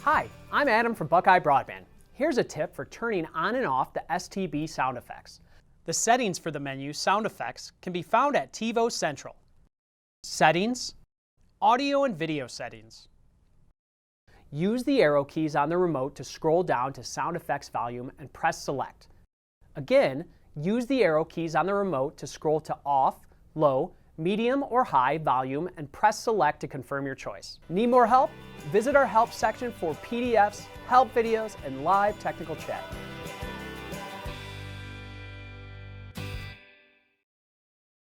Hi, I'm Adam from Buckeye Broadband. Here's a tip for turning on and off the STB sound effects. The settings for the menu Sound Effects can be found at TiVo Central. Settings, Audio and Video Settings. Use the arrow keys on the remote to scroll down to Sound Effects volume and press Select. Again, use the arrow keys on the remote to scroll to Off, Low, Medium or High volume and press Select to confirm your choice. Need more help? Visit our help section for PDFs, help videos, and live technical chat.